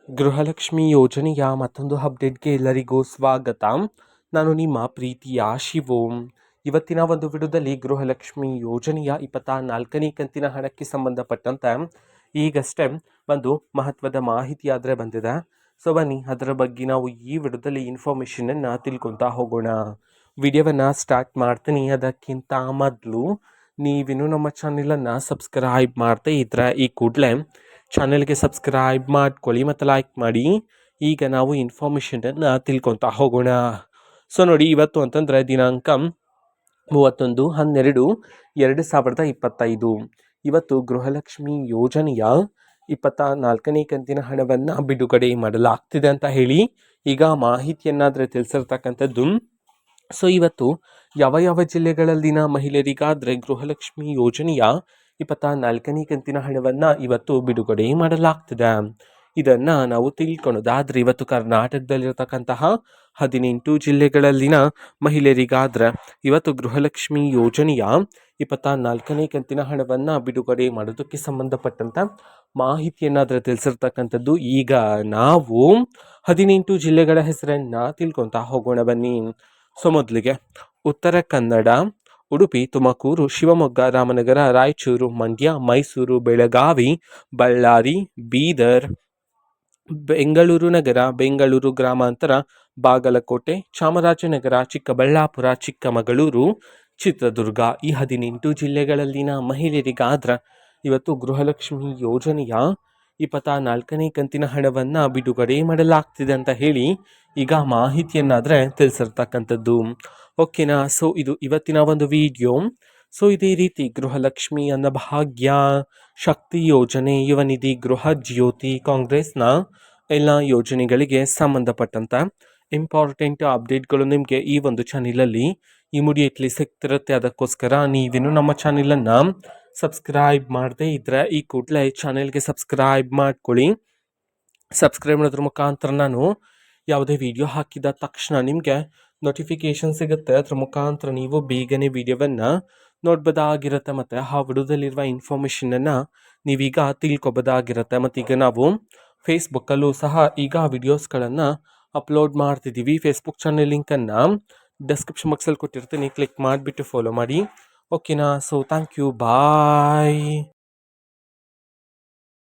ಗೃಹಲಕ್ಷ್ಮಿ ಯೋಜನೆಯ ಮತ್ತೊಂದು ಅಪ್ಡೇಟ್ಗೆ ಎಲ್ಲರಿಗೂ ಸ್ವಾಗತ. ನಾನು ನಿಮ್ಮ ಪ್ರೀತಿಯ ಶಿವು. ಇವತ್ತಿನ ಒಂದು ವಿಡಿಯೋದಲ್ಲಿ ಗೃಹಲಕ್ಷ್ಮಿ ಯೋಜನೆಯ 24ನೇ ಕಂತಿನ ಹಣಕ್ಕೆ ಸಂಬಂಧಪಟ್ಟಂತೆ ಈಗಷ್ಟೇ ಒಂದು ಮಹತ್ವದ ಮಾಹಿತಿ ಆದರೆ ಬಂದಿದೆ. ಸೊ ಬನ್ನಿ ಅದರ ಬಗ್ಗೆ ನಾವು ಈ ವಿಡಿಯೋದಲ್ಲಿ ಇನ್ಫಾರ್ಮೇಷನನ್ನು ತಿಳ್ಕೊತಾ ಹೋಗೋಣ. ವಿಡಿಯೋವನ್ನು ಸ್ಟಾರ್ಟ್ ಮಾಡ್ತೀನಿ. ಅದಕ್ಕಿಂತ ಮೊದಲು ನೀವಿನ್ನೂ ನಮ್ಮ ಚಾನೆಲನ್ನು ಸಬ್ಸ್ಕ್ರೈಬ್ ಮಾಡ್ತಾ ಇದ್ರೆ ಈ ಕೂಡಲೇ ಚಾನೆಲ್ಗೆ ಸಬ್ಸ್ಕ್ರೈಬ್ ಮಾಡ್ಕೊಳ್ಳಿ ಮತ್ತು ಲೈಕ್ ಮಾಡಿ. ಈಗ ನಾವು ಇನ್ಫಾರ್ಮೇಷನನ್ನು ತಿಳ್ಕೊತಾ ಹೋಗೋಣ. ಸೊ ನೋಡಿ, ಇವತ್ತು ಅಂತಂದರೆ ದಿನಾಂಕ 31/12/2025. ಇವತ್ತು ಗೃಹಲಕ್ಷ್ಮಿ ಯೋಜನೆಯ 24ನೇ ಕಂತಿನ ಹಣವನ್ನು ಬಿಡುಗಡೆ ಮಾಡಲಾಗ್ತಿದೆ ಅಂತ ಹೇಳಿ ಈಗ ಮಾಹಿತಿಯನ್ನಾದರೆ ತಿಳಿಸಿರ್ತಕ್ಕಂಥದ್ದು. ಸೊ ಇವತ್ತು ಯಾವ ಜಿಲ್ಲೆಗಳಲ್ಲಿನ ಮಹಿಳೆಯರಿಗಾದರೆ ಗೃಹಲಕ್ಷ್ಮಿ ಯೋಜನೆಯ 24ನೇ ಕಂತಿನ ಹಣವನ್ನು ಇವತ್ತು ಬಿಡುಗಡೆ ಮಾಡಲಾಗ್ತಿದೆ. ಇದನ್ನು ನಾವು ತಿಳ್ಕೊಳ್ಳೋದಾದರೆ ಇವತ್ತು ಕರ್ನಾಟಕದಲ್ಲಿರತಕ್ಕಂತಹ 18 ಜಿಲ್ಲೆಗಳಲ್ಲಿನ ಮಹಿಳೆಯರಿಗಾದರೆ ಇವತ್ತು ಗೃಹಲಕ್ಷ್ಮಿ ಯೋಜನೆಯ 24ನೇ ಕಂತಿನ ಹಣವನ್ನು ಬಿಡುಗಡೆ ಮಾಡೋದಕ್ಕೆ ಸಂಬಂಧಪಟ್ಟಂಥ ಮಾಹಿತಿಯನ್ನಾದರೆ ತಿಳಿಸಿರ್ತಕ್ಕಂಥದ್ದು. ಈಗ ನಾವು 18 ಜಿಲ್ಲೆಗಳ ಹೆಸರನ್ನು ತಿಳ್ಕೊತಾ ಹೋಗೋಣ ಬನ್ನಿ. ಸೊ ಮೊದಲಿಗೆ ಉತ್ತರ ಕನ್ನಡ, ಉಡುಪಿ, ತುಮಕೂರು, ಶಿವಮೊಗ್ಗ, ರಾಮನಗರ, ರಾಯಚೂರು, ಮಂಡ್ಯ, ಮೈಸೂರು, ಬೆಳಗಾವಿ, ಬಳ್ಳಾರಿ, ಬೀದರ್, ಬೆಂಗಳೂರು ನಗರ, ಬೆಂಗಳೂರು ಗ್ರಾಮಾಂತರ, ಬಾಗಲಕೋಟೆ, ಚಾಮರಾಜನಗರ, ಚಿಕ್ಕಬಳ್ಳಾಪುರ, ಚಿಕ್ಕಮಗಳೂರು, ಚಿತ್ರದುರ್ಗ ಈ 18 ಜಿಲ್ಲೆಗಳಲ್ಲಿನ ಮಹಿಳೆಯರಿಗಾದ್ರೆ ಇವತ್ತು ಗೃಹಲಕ್ಷ್ಮಿ ಯೋಜನೆಯ 24ನೇ ಕಂತಿನ ಹಣವನ್ನು ಬಿಡುಗಡೆ ಮಾಡಲಾಗ್ತಿದೆ ಅಂತ ಹೇಳಿ ಈಗ ಮಾಹಿತಿಯನ್ನಾದರೆ ತಿಳಿಸಿರ್ತಕ್ಕಂಥದ್ದು. ಓಕೆನಾ. ಸೊ ಇದು ಇವತ್ತಿನ ಒಂದು ವಿಡಿಯೋ. ಸೊ ಇದೇ ರೀತಿ ಗೃಹಲಕ್ಷ್ಮಿ, ಅನ್ನಭಾಗ್ಯ, ಶಕ್ತಿ ಯೋಜನೆ, ಯುವ ನಿಧಿ, ಗೃಹ ಜ್ಯೋತಿ, ಕಾಂಗ್ರೆಸ್ನ ಎಲ್ಲ ಯೋಜನೆಗಳಿಗೆ ಸಂಬಂಧಪಟ್ಟಂಥ ಇಂಪಾರ್ಟೆಂಟ್ ಅಪ್ಡೇಟ್ಗಳು ನಿಮಗೆ ಈ ಒಂದು ಚಾನಲಲ್ಲಿ ಇಮಿಡಿಯೇಟ್ಲಿ ಸಿಗ್ತಿರುತ್ತೆ. ಅದಕ್ಕೋಸ್ಕರ ನೀವಿನ್ನೂ ನಮ್ಮ ಚಾನಲನ್ನು ಸಬ್ಸ್ಕ್ರೈಬ್ ಮಾಡದೇ ಇದ್ದರೆ ಈ ಕೂಡಲೇ ಚಾನೆಲ್ಗೆ ಸಬ್ಸ್ಕ್ರೈಬ್ ಮಾಡ್ಕೊಳ್ಳಿ. ಸಬ್ಸ್ಕ್ರೈಬ್ ಮಾಡೋದ್ರ ಮುಖಾಂತರ ನಾನು ಯಾವುದೇ ವಿಡಿಯೋ ಹಾಕಿದ ತಕ್ಷಣ ನಿಮಗೆ ನೋಟಿಫಿಕೇಷನ್ ಸಿಗುತ್ತೆ. ಅದರ ಮುಖಾಂತರ ನೀವು ಬೇಗನೆ ವಿಡಿಯೋವನ್ನು ನೋಡ್ಬೋದಾಗಿರುತ್ತೆ ಮತ್ತು ಆ ವಿಡಿಯೋದಲ್ಲಿರುವ ಇನ್ಫಾರ್ಮೇಷನನ್ನು ನೀವೀಗ ತಿಳ್ಕೊಬೋದಾಗಿರುತ್ತೆ. ಮತ್ತು ಈಗ ನಾವು ಫೇಸ್ಬುಕ್ಕಲ್ಲೂ ಸಹ ಈಗ ವಿಡಿಯೋಸ್ಗಳನ್ನು ಅಪ್ಲೋಡ್ ಮಾಡ್ತಿದ್ದೀವಿ. ಫೇಸ್ಬುಕ್ ಚಾನೆಲ್ ಲಿಂಕನ್ನು ಡಿಸ್ಕ್ರಿಪ್ಷನ್ ಬಾಕ್ಸಲ್ಲಿ ಕೊಟ್ಟಿರ್ತೀನಿ, ಕ್ಲಿಕ್ ಮಾಡಿಬಿಟ್ಟು ಫಾಲೋ ಮಾಡಿ. ಓಕೆನಾ. So thank you, bye.